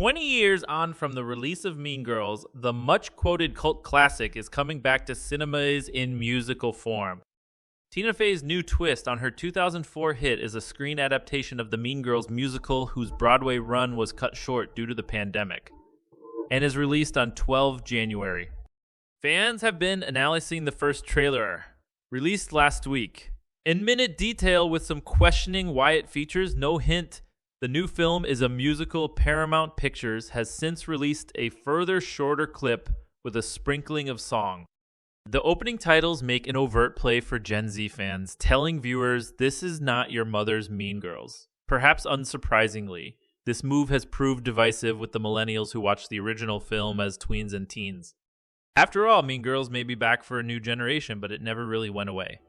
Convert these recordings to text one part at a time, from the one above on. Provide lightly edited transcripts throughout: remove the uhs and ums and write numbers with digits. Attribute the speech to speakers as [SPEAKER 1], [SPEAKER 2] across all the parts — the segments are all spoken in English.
[SPEAKER 1] 20 years on from the release of Mean Girls, the much-quoted cult classic is coming back to cinemas in musical form. Tina Fey's new twist on her 2004 hit is a screen adaptation of the Mean Girls musical whose Broadway run was cut short due to the pandemic, and is released on 12 January. Fans have been analysing the first trailer, released last week. In minute detail with some questioning why it features no hint, the new film is a musical. Paramount Pictures has since released a further shorter clip with a sprinkling of song. The opening titles make an overt play for Gen Z fans, telling viewers this is not your mother's Mean Girls. Perhaps unsurprisingly, this move has proved divisive with the millennials who watched the original film as tweens and teens. After all, Mean Girls may be back for a new generation, but it never really went away.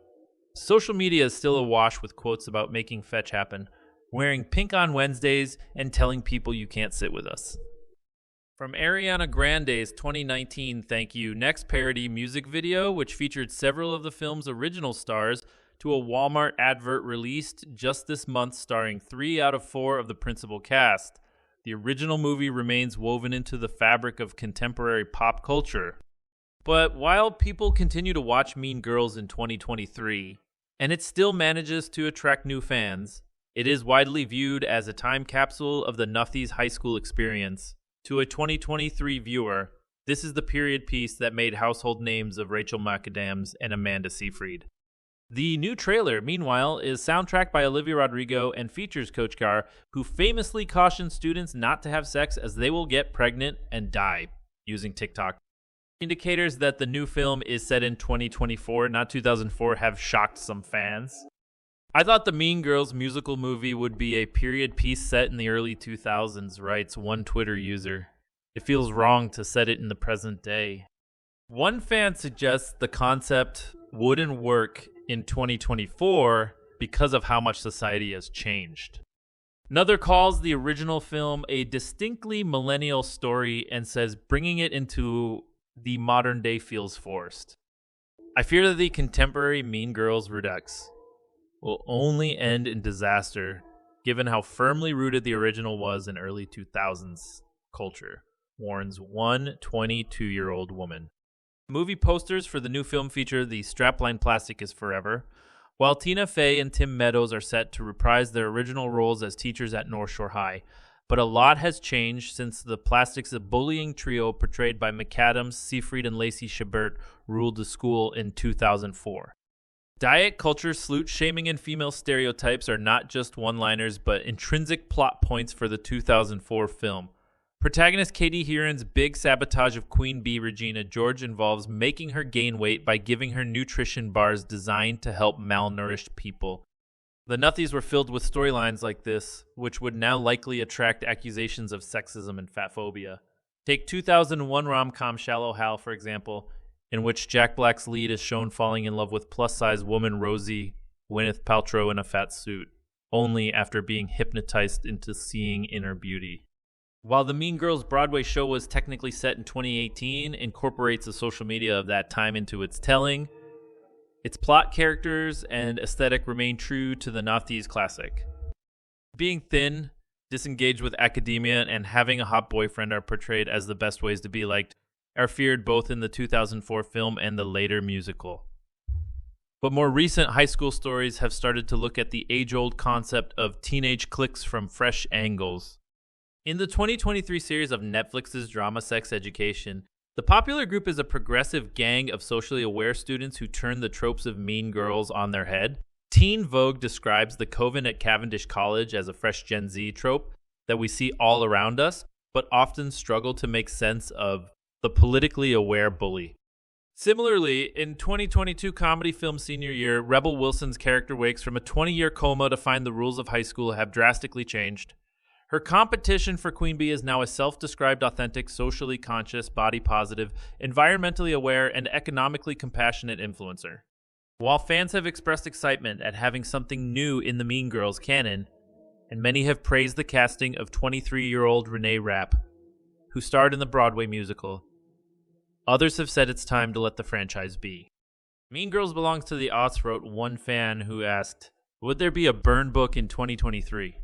[SPEAKER 1] Social media is still awash with quotes about making fetch happen, wearing pink on Wednesdays, and telling people you can't sit with us. From Ariana Grande's 2019 Thank You Next parody music video, which featured several of the film's original stars, to a Walmart advert released just this month starring 3 out of 4 of the principal cast, the original movie remains woven into the fabric of contemporary pop culture. But while people continue to watch Mean Girls in 2023, and it still manages to attract new fans, it is widely viewed as a time capsule of the Nuffies high school experience. To a 2023 viewer, this is the period piece that made household names of Rachel McAdams and Amanda Seyfried. The new trailer, meanwhile, is soundtracked by Olivia Rodrigo and features Coach Carr, who famously cautions students not to have sex as they will get pregnant and die, using TikTok. Indicators that the new film is set in 2024, not 2004, have shocked some fans. I thought the Mean Girls musical movie would be a period piece set in the early 2000s, writes one Twitter user. It feels wrong to set it in the present day. One fan suggests the concept wouldn't work in 2024 because of how much society has changed. Another calls the original film a distinctly millennial story and says bringing it into the modern day feels forced. I fear that the contemporary Mean Girls redux will only end in disaster, given how firmly rooted the original was in early 2000s culture, warns one 22-year-old woman. Movie posters for the new film feature the strapline plastic is forever, while Tina Fey and Tim Meadows are set to reprise their original roles as teachers at North Shore High. But a lot has changed since the Plastic's a bullying trio portrayed by McAdams, Seyfried, and Lacey Chabert ruled the school in 2004. Diet culture, slut-shaming, and female stereotypes are not just one-liners, but intrinsic plot points for the 2004 film. Protagonist Katie Heron's big sabotage of Queen Bee Regina George involves making her gain weight by giving her nutrition bars designed to help malnourished people. The Nuffies were filled with storylines like this, which would now likely attract accusations of sexism and fatphobia. Take 2001 rom-com Shallow Hal, for example, in which Jack Black's lead is shown falling in love with plus-size woman Rosie, Gwyneth Paltrow in a fat suit, only after being hypnotized into seeing inner beauty. While the Mean Girls Broadway show was technically set in 2018, incorporates the social media of that time into its telling, its plot, characters, and aesthetic remain true to the Nuffies classic. Being thin, disengaged with academia, and having a hot boyfriend are portrayed as the best ways to be liked, are feared both in the 2004 film and the later musical. But more recent high school stories have started to look at the age-old concept of teenage cliques from fresh angles. In the 2023 series of Netflix's drama Sex Education, the popular group is a progressive gang of socially aware students who turn the tropes of Mean Girls on their head. Teen Vogue describes the coven at Cavendish College as a fresh Gen Z trope that we see all around us, but often struggle to make sense of the politically aware bully. Similarly, in 2022 comedy film senior year, Rebel Wilson's character wakes from a 20-year coma to find the rules of high school have drastically changed. Her competition for Queen Bee is now a self-described authentic, socially conscious, body-positive, environmentally aware, and economically compassionate influencer. While fans have expressed excitement at having something new in the Mean Girls canon, and many have praised the casting of 23-year-old Renee Rapp, who starred in the Broadway musical, others have said it's time to let the franchise be. Mean Girls belongs to the aughts, wrote one fan who asked, would there be a burn book in 2023?